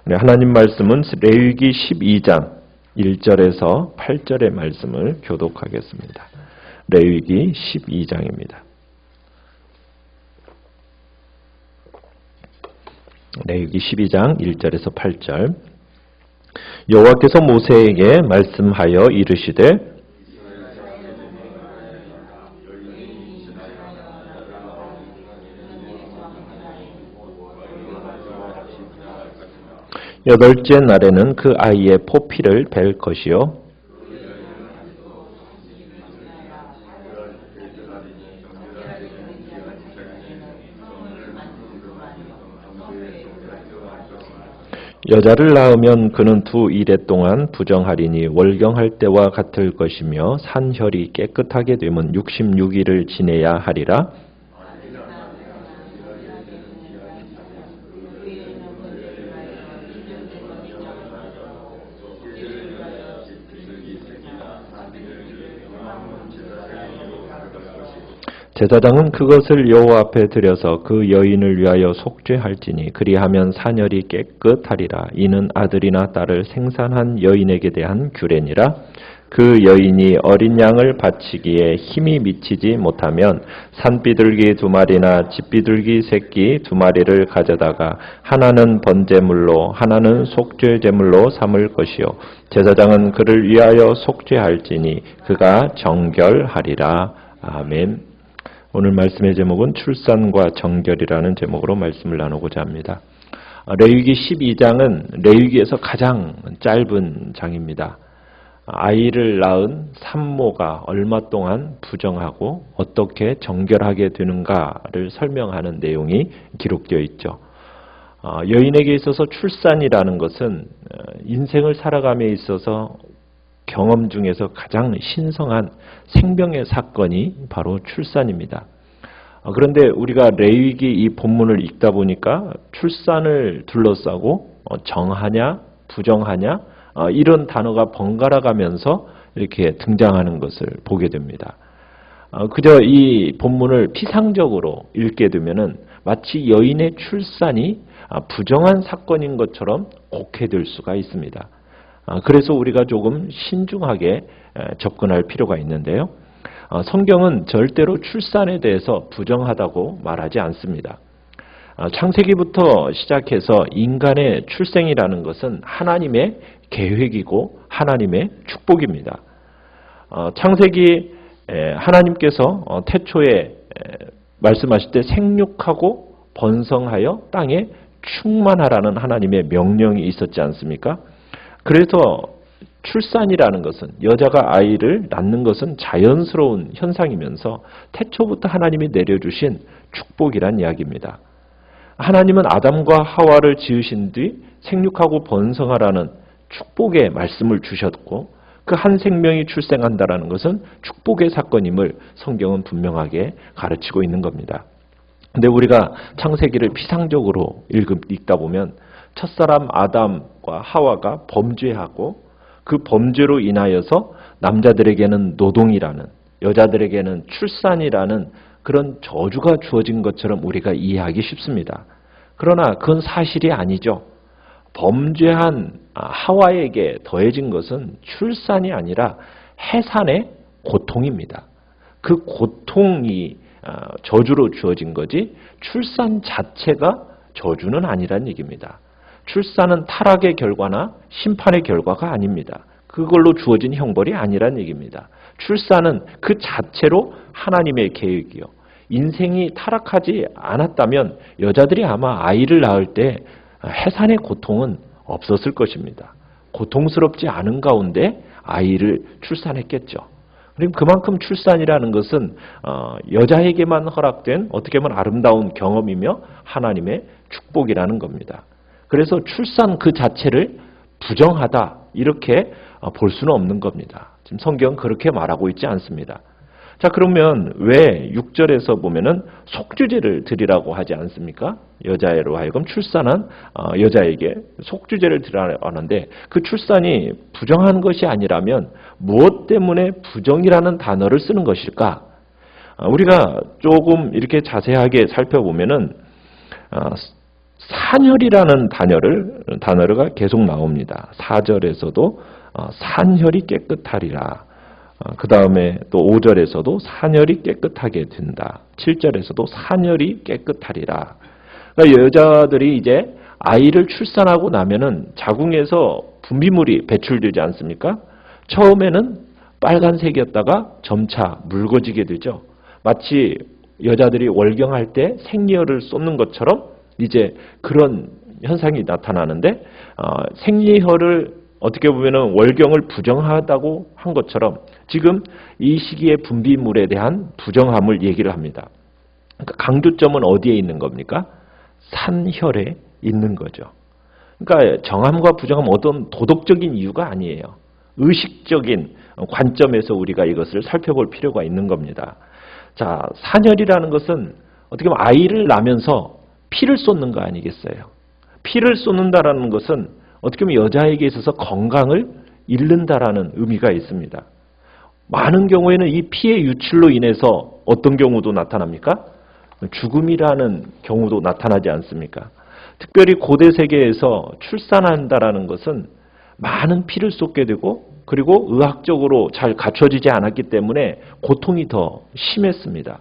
하나님 말씀은 레위기 12장 1절에서 8절의 말씀을 교독하겠습니다. 레위기 12장입니다. 레위기 12장 1절에서 8절. 여호와께서 모세에게 말씀하여 이르시되 여덟째 날에는 그 아이의 포피를 벨 것이요 여자를 낳으면 그는 2일에 동안 부정하리니 월경할 때와 같을 것이며 산혈이 깨끗하게 되면 66일을 지내야 하리라. 제사장은 그것을 여호와 앞에 들여서 그 여인을 위하여 속죄할지니 그리하면 산혈이 깨끗하리라. 이는 아들이나 딸을 생산한 여인에게 대한 규례니라. 그 여인이 어린 양을 바치기에 힘이 미치지 못하면 산비둘기 2마리나 집비둘기 새끼 2마리를 가져다가 하나는 번제물로 하나는 속죄제물로 삼을 것이요 제사장은 그를 위하여 속죄할지니 그가 정결하리라. 아멘. 오늘 말씀의 제목은 출산과 정결이라는 제목으로 말씀을 나누고자 합니다. 레위기 12장은 레위기에서 가장 짧은 장입니다. 아이를 낳은 산모가 얼마 동안 부정하고 어떻게 정결하게 되는가를 설명하는 내용이 기록되어 있죠. 여인에게 있어서 출산이라는 것은 인생을 살아감에 있어서 경험 중에서 가장 신성한 생명의 사건이 바로 출산입니다. 그런데 우리가 레위기 이 본문을 읽다 보니까 출산을 둘러싸고 정하냐, 부정하냐 이런 단어가 번갈아 가면서 이렇게 등장하는 것을 보게 됩니다. 그저 이 본문을 피상적으로 읽게 되면은 마치 여인의 출산이 부정한 사건인 것처럼 곡해될 수가 있습니다. 그래서 우리가 조금 신중하게 접근할 필요가 있는데요. 성경은 절대로 출산에 대해서 부정하다고 말하지 않습니다. 창세기부터 시작해서 인간의 출생이라는 것은 하나님의 계획이고 하나님의 축복입니다. 창세기 하나님께서 태초에 말씀하실 때 생육하고 번성하여 땅에 충만하라는 하나님의 명령이 있었지 않습니까? 그래서 출산이라는 것은 여자가 아이를 낳는 것은 자연스러운 현상이면서 태초부터 하나님이 내려주신 축복이란 이야기입니다. 하나님은 아담과 하와를 지으신 뒤 생육하고 번성하라는 축복의 말씀을 주셨고 그 한 생명이 출생한다라는 것은 축복의 사건임을 성경은 분명하게 가르치고 있는 겁니다. 근데 우리가 창세기를 피상적으로 읽다 보면 첫사람 아담과 하와가 범죄하고 그 범죄로 인하여서 남자들에게는 노동이라는 여자들에게는 출산이라는 그런 저주가 주어진 것처럼 우리가 이해하기 쉽습니다. 그러나 그건 사실이 아니죠. 범죄한 하와에게 더해진 것은 출산이 아니라 해산의 고통입니다. 그 고통이 저주로 주어진 거지 출산 자체가 저주는 아니란 얘기입니다. 출산은 타락의 결과나 심판의 결과가 아닙니다. 그걸로 주어진 형벌이 아니란 얘기입니다. 출산은 그 자체로 하나님의 계획이요. 인생이 타락하지 않았다면 여자들이 아마 아이를 낳을 때 해산의 고통은 없었을 것입니다. 고통스럽지 않은 가운데 아이를 출산했겠죠. 그만큼 출산이라는 것은 여자에게만 허락된 어떻게 보면 아름다운 경험이며 하나님의 축복이라는 겁니다. 그래서 출산 그 자체를 부정하다 이렇게 볼 수는 없는 겁니다. 지금 성경은 그렇게 말하고 있지 않습니다. 자, 그러면 왜 6절에서 보면은 속죄제를 드리라고 하지 않습니까? 여자애로 하여금 출산한 여자에게 속죄제를 드리라고 하는데 그 출산이 부정한 것이 아니라면 무엇 때문에 부정이라는 단어를 쓰는 것일까? 우리가 조금 이렇게 자세하게 살펴보면은 산혈이라는 단어가 계속 나옵니다. 4절에서도 산혈이 깨끗하리라. 그 다음에 또 5절에서도 산혈이 깨끗하게 된다. 7절에서도 산혈이 깨끗하리라. 그러니까 여자들이 이제 아이를 출산하고 나면은 자궁에서 분비물이 배출되지 않습니까? 처음에는 빨간색이었다가 점차 묽어지게 되죠. 마치 여자들이 월경할 때 생리혈을 쏟는 것처럼 이제 그런 현상이 나타나는데 생리혈을 어떻게 보면은 월경을 부정하다고 한 것처럼 지금 이 시기의 분비물에 대한 부정함을 얘기를 합니다. 그러니까 강조점은 어디에 있는 겁니까? 산혈에 있는 거죠. 그러니까 정함과 부정함 어떤 도덕적인 이유가 아니에요. 의식적인 관점에서 우리가 이것을 살펴볼 필요가 있는 겁니다. 자, 산혈이라는 것은 어떻게 보면 아이를 낳으면서 피를 쏟는 거 아니겠어요? 피를 쏟는다라는 것은 어떻게 보면 여자에게 있어서 건강을 잃는다라는 의미가 있습니다. 많은 경우에는 이 피의 유출로 인해서 어떤 경우도 나타납니까? 죽음이라는 경우도 나타나지 않습니까? 특별히 고대 세계에서 출산한다라는 것은 많은 피를 쏟게 되고 그리고 의학적으로 잘 갖춰지지 않았기 때문에 고통이 더 심했습니다.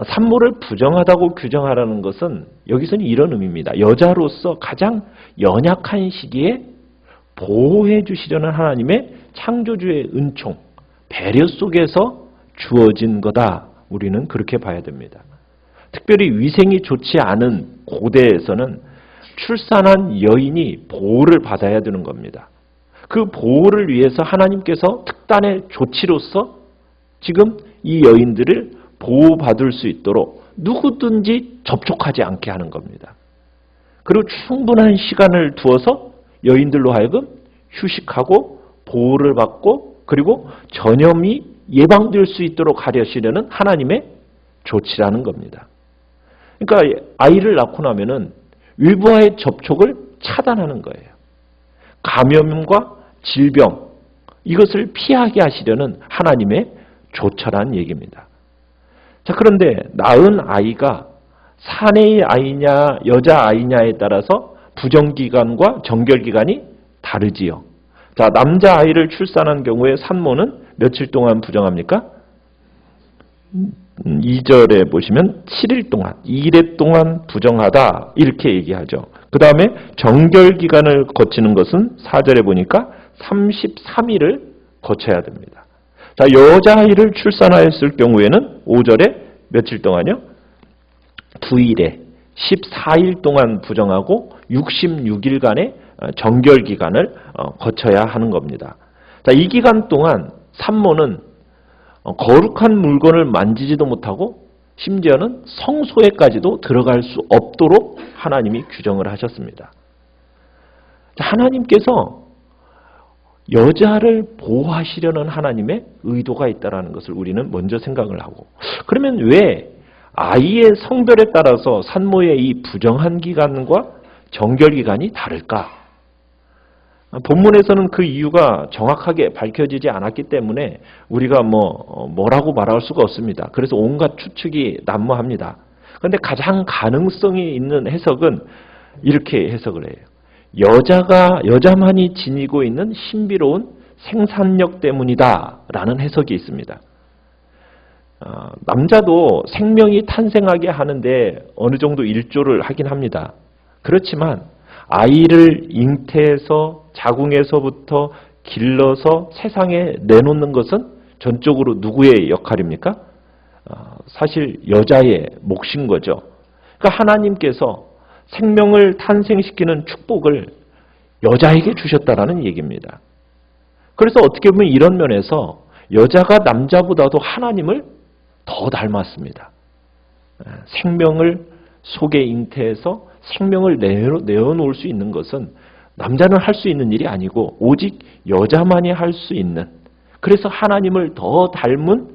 산모를 부정하다고 규정하라는 것은 여기서는 이런 의미입니다. 여자로서 가장 연약한 시기에 보호해 주시려는 하나님의 창조주의 은총, 배려 속에서 주어진 거다. 우리는 그렇게 봐야 됩니다. 특별히 위생이 좋지 않은 고대에서는 출산한 여인이 보호를 받아야 되는 겁니다. 그 보호를 위해서 하나님께서 특단의 조치로서 지금 이 여인들을 보호받을 수 있도록 누구든지 접촉하지 않게 하는 겁니다. 그리고 충분한 시간을 두어서 여인들로 하여금 휴식하고 보호를 받고 그리고 전염이 예방될 수 있도록 하려시려는 하나님의 조치라는 겁니다. 그러니까 아이를 낳고 나면은 외부와의 접촉을 차단하는 거예요. 감염과 질병, 이것을 피하게 하시려는 하나님의 조처란 얘기입니다. 자, 그런데 낳은 아이가 사내의 아이냐 여자 아이냐에 따라서 부정기간과 정결기간이 다르지요. 자, 남자 아이를 출산한 경우에 산모는 며칠 동안 부정합니까? 2절에 보시면 7일 동안, 2일 동안 부정하다 이렇게 얘기하죠. 그 다음에 정결기간을 거치는 것은 4절에 보니까 33일을 거쳐야 됩니다. 자, 여자아이를 출산하였을 경우에는 5절에 며칠 동안요? 9일에 14일 동안 부정하고 66일간의 정결기간을 거쳐야 하는 겁니다. 자, 이 기간 동안 산모는 거룩한 물건을 만지지도 못하고 심지어는 성소에까지도 들어갈 수 없도록 하나님이 규정을 하셨습니다. 자, 하나님께서 여자를 보호하시려는 하나님의 의도가 있다는 것을 우리는 먼저 생각을 하고, 그러면 왜 아이의 성별에 따라서 산모의 이 부정한 기간과 정결기간이 다를까? 본문에서는 그 이유가 정확하게 밝혀지지 않았기 때문에 우리가 뭐라고 말할 수가 없습니다. 그래서 온갖 추측이 난무합니다. 그런데 가장 가능성이 있는 해석은 이렇게 해석을 해요. 여자만이 지니고 있는 신비로운 생산력 때문이다라는 해석이 있습니다. 남자도 생명이 탄생하게 하는데 어느 정도 일조를 하긴 합니다. 그렇지만 아이를 잉태해서 자궁에서부터 길러서 세상에 내놓는 것은 전적으로 누구의 역할입니까? 사실 여자의 몫인 거죠. 그러니까 하나님께서 생명을 탄생시키는 축복을 여자에게 주셨다라는 얘기입니다. 그래서 어떻게 보면 이런 면에서 여자가 남자보다도 하나님을 더 닮았습니다. 생명을 속에 잉태해서 생명을 내어놓을 수 있는 것은 남자는 할 수 있는 일이 아니고 오직 여자만이 할 수 있는, 그래서 하나님을 더 닮은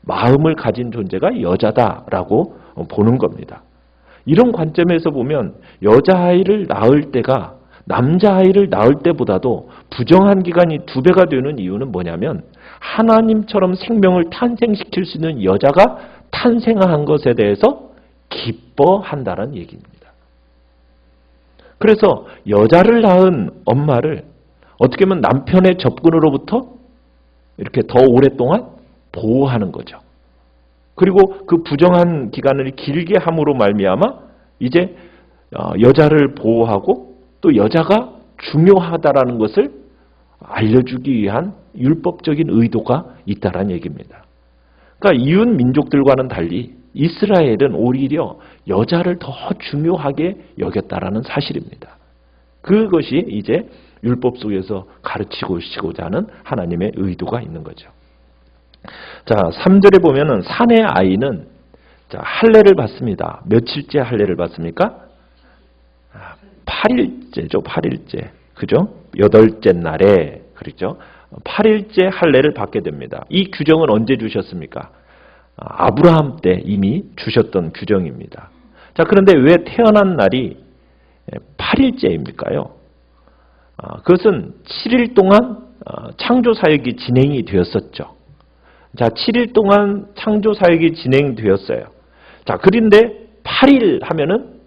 마음을 가진 존재가 여자다라고 보는 겁니다. 이런 관점에서 보면 여자아이를 낳을 때가 남자아이를 낳을 때보다도 부정한 기간이 2배가 되는 이유는 뭐냐면 하나님처럼 생명을 탄생시킬 수 있는 여자가 탄생한 것에 대해서 기뻐한다는 얘기입니다. 그래서 여자를 낳은 엄마를 어떻게 보면 남편의 접근으로부터 이렇게 더 오랫동안 보호하는 거죠. 그리고 그 부정한 기간을 길게 함으로 말미암아 이제 여자를 보호하고 또 여자가 중요하다라는 것을 알려주기 위한 율법적인 의도가 있다라는 얘기입니다. 그러니까 이웃 민족들과는 달리 이스라엘은 오히려 여자를 더 중요하게 여겼다라는 사실입니다. 그것이 이제 율법 속에서 가르치고자 하는 하나님의 의도가 있는 거죠. 자, 3절에 보면은 산의 아이는 할례를 받습니다. 며칠째 할례를 받습니까? 8일째죠. 8일째. 그죠? 8째 날에 그렇죠? 8일째 할례를 받게 됩니다. 이 규정은 언제 주셨습니까? 아브라함 때 이미 주셨던 규정입니다. 자, 그런데 왜 태어난 날이 8일째입니까요? 그것은 7일 동안 창조 사역이 진행이 되었었죠. 자, 7일 동안 창조 사역이 진행되었어요. 자, 그런데 8일 하면은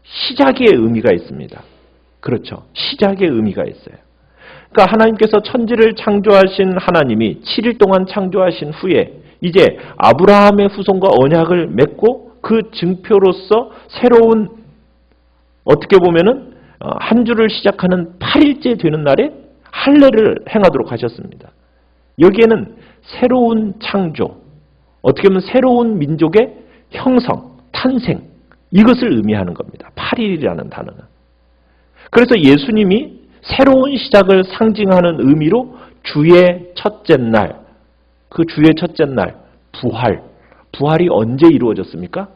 시작의 의미가 있습니다. 그렇죠. 시작의 의미가 있어요. 그러니까 하나님께서 천지를 창조하신 하나님이 7일 동안 창조하신 후에 이제 아브라함의 후손과 언약을 맺고 그 증표로서 새로운 어떻게 보면은 한 주를 시작하는 8일째 되는 날에 할례를 행하도록 하셨습니다. 여기에는 새로운 창조, 어떻게 보면 새로운 민족의 형성, 탄생 이것을 의미하는 겁니다. 8일이라는 단어는. 그래서 예수님이 새로운 시작을 상징하는 의미로 주의 첫째 날, 그 주의 첫째 날, 부활이 언제 이루어졌습니까?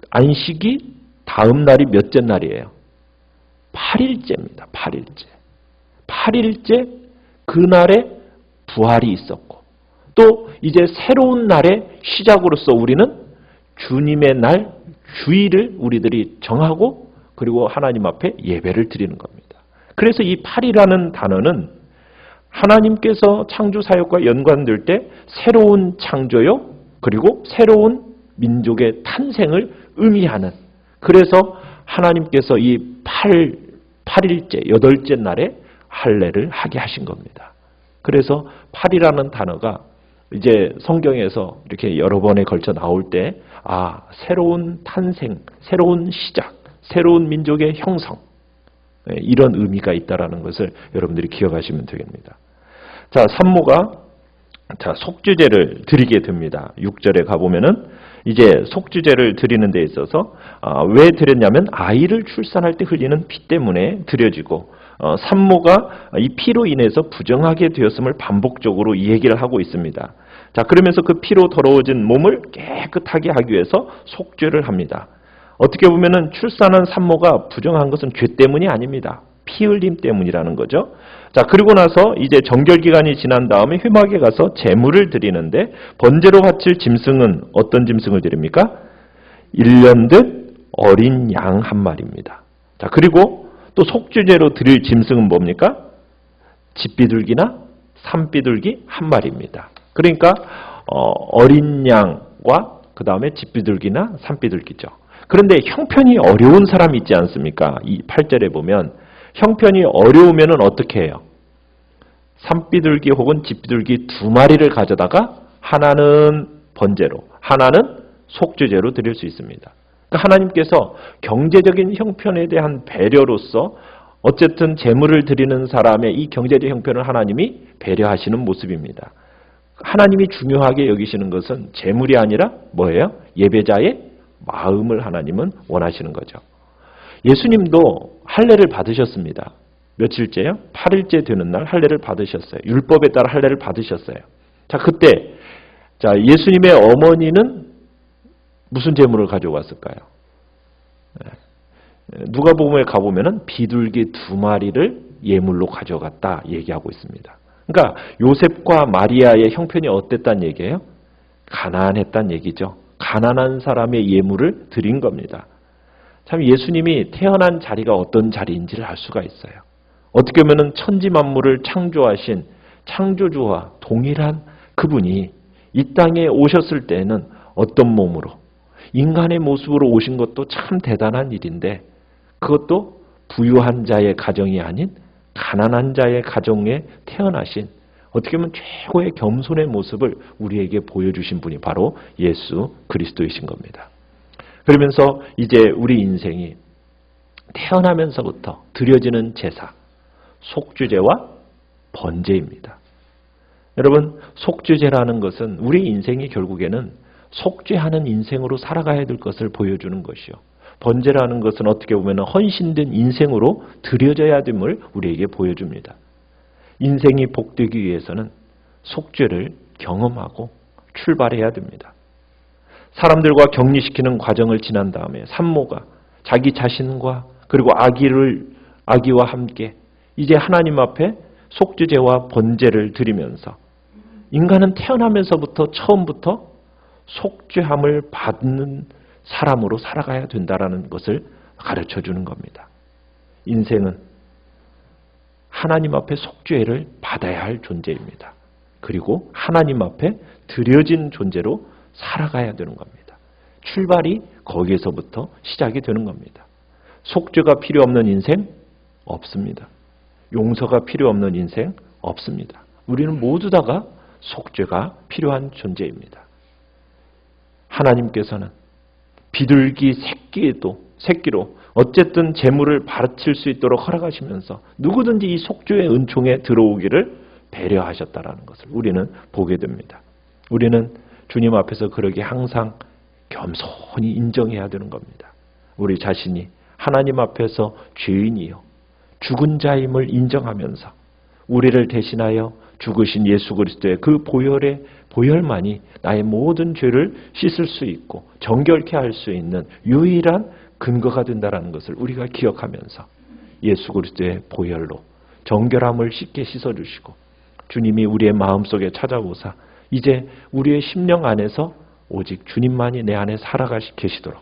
안식이 다음 날이 몇째 날이에요? 8일째입니다. 8일째. 8일째 그날에 부활이 있었고 또 이제 새로운 날의 시작으로서 우리는 주님의 날, 주일을 우리들이 정하고 그리고 하나님 앞에 예배를 드리는 겁니다. 그래서 이 8이라는 단어는 하나님께서 창조 사역과 연관될 때 새로운 창조요 그리고 새로운 민족의 탄생을 의미하는 그래서 하나님께서 이 8일째, 8째 날에 할례를 하게 하신 겁니다. 그래서 8이라는 단어가 이제 성경에서 이렇게 여러 번에 걸쳐 나올 때 새로운 탄생, 새로운 시작, 새로운 민족의 형성 이런 의미가 있다라는 것을 여러분들이 기억하시면 되겠습니다. 자, 산모가 속죄제를 드리게 됩니다. 6절에 가보면은 이제 속죄제를 드리는 데 있어서 왜 드렸냐면 아이를 출산할 때 흘리는 피 때문에 드려지고 산모가 이 피로 인해서 부정하게 되었음을 반복적으로 이 얘기를 하고 있습니다. 자, 그러면서 그 피로 더러워진 몸을 깨끗하게 하기 위해서 속죄를 합니다. 어떻게 보면은 출산한 산모가 부정한 것은 죄 때문이 아닙니다. 피 흘림 때문이라는 거죠. 자, 그리고 나서 이제 정결기간이 지난 다음에 회막에 가서 제물을 드리는데 번제로 바칠 짐승은 어떤 짐승을 드립니까? 1년된 어린 양 한 마리입니다. 자, 그리고 또 속죄제로 드릴 짐승은 뭡니까? 집비둘기나 산비둘기 한 마리입니다. 그러니까 어린 양과 그 다음에 집비둘기나 산비둘기죠. 그런데 형편이 어려운 사람이 있지 않습니까? 이 8절에 보면 형편이 어려우면은 어떻게 해요? 산비둘기 혹은 집비둘기 2마리를 가져다가 하나는 번제로, 하나는 속죄제로 드릴 수 있습니다. 그러니까 하나님께서 경제적인 형편에 대한 배려로서 어쨌든 제물을 드리는 사람의 이 경제적 형편을 하나님이 배려하시는 모습입니다. 하나님이 중요하게 여기시는 것은 제물이 아니라 뭐예요? 예배자의 마음을 하나님은 원하시는 거죠. 예수님도 할례를 받으셨습니다. 며칠째요? 8일째 되는 날 할례를 받으셨어요. 율법에 따라 할례를 받으셨어요. 자, 그때 예수님의 어머니는 무슨 제물을 가져왔을까요? 누가복음에 가보면은 비둘기 2마리를 예물로 가져갔다 얘기하고 있습니다. 그러니까 요셉과 마리아의 형편이 어땠단 얘기예요? 가난했단 얘기죠. 가난한 사람의 예물을 드린 겁니다. 참 예수님이 태어난 자리가 어떤 자리인지를 알 수가 있어요. 어떻게 보면 천지 만물을 창조하신 창조주와 동일한 그분이 이 땅에 오셨을 때는 어떤 몸으로 인간의 모습으로 오신 것도 참 대단한 일인데 그것도 부유한 자의 가정이 아닌 가난한 자의 가정에 태어나신 어떻게 보면 최고의 겸손의 모습을 우리에게 보여주신 분이 바로 예수 그리스도이신 겁니다. 그러면서 이제 우리 인생이 태어나면서부터 드려지는 제사, 속죄제와 번제입니다. 여러분, 속죄제라는 것은 우리 인생이 결국에는 속죄하는 인생으로 살아가야 될 것을 보여주는 것이요. 번제라는 것은 어떻게 보면 헌신된 인생으로 드려져야 됨을 우리에게 보여줍니다. 인생이 복되기 위해서는 속죄를 경험하고 출발해야 됩니다. 사람들과 격리시키는 과정을 지난 다음에 산모가 자기 자신과 그리고 아기와 함께 이제 하나님 앞에 속죄제와 번제를 드리면서 인간은 태어나면서부터 처음부터 속죄함을 받는 사람으로 살아가야 된다는 것을 가르쳐 주는 겁니다. 인생은 하나님 앞에 속죄를 받아야 할 존재입니다. 그리고 하나님 앞에 드려진 존재로 살아가야 되는 겁니다. 출발이 거기에서부터 시작이 되는 겁니다. 속죄가 필요 없는 인생 없습니다. 용서가 필요 없는 인생 없습니다. 우리는 모두 다가 속죄가 필요한 존재입니다. 하나님께서는 비둘기 새끼로 어쨌든 재물을 바칠 수 있도록 허락하시면서 누구든지 이 속죄의 은총에 들어오기를 배려하셨다라는 것을 우리는 보게 됩니다. 우리는 주님 앞에서 그러기 항상 겸손히 인정해야 되는 겁니다. 우리 자신이 하나님 앞에서 죄인이요 죽은 자임을 인정하면서 우리를 대신하여 죽으신 예수 그리스도의 그 보혈만이 나의 모든 죄를 씻을 수 있고 정결케 할 수 있는 유일한 근거가 된다는 것을 우리가 기억하면서 예수 그리스도의 보혈로 정결함을 쉽게 씻어주시고 주님이 우리의 마음속에 찾아오사 이제 우리의 심령 안에서 오직 주님만이 내 안에 계시도록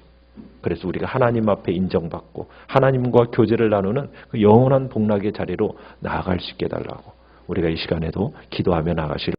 그래서 우리가 하나님 앞에 인정받고 하나님과 교제를 나누는 그 영원한 복락의 자리로 나아갈 수 있게 해달라고 우리가 이 시간에도 기도하며 나가시길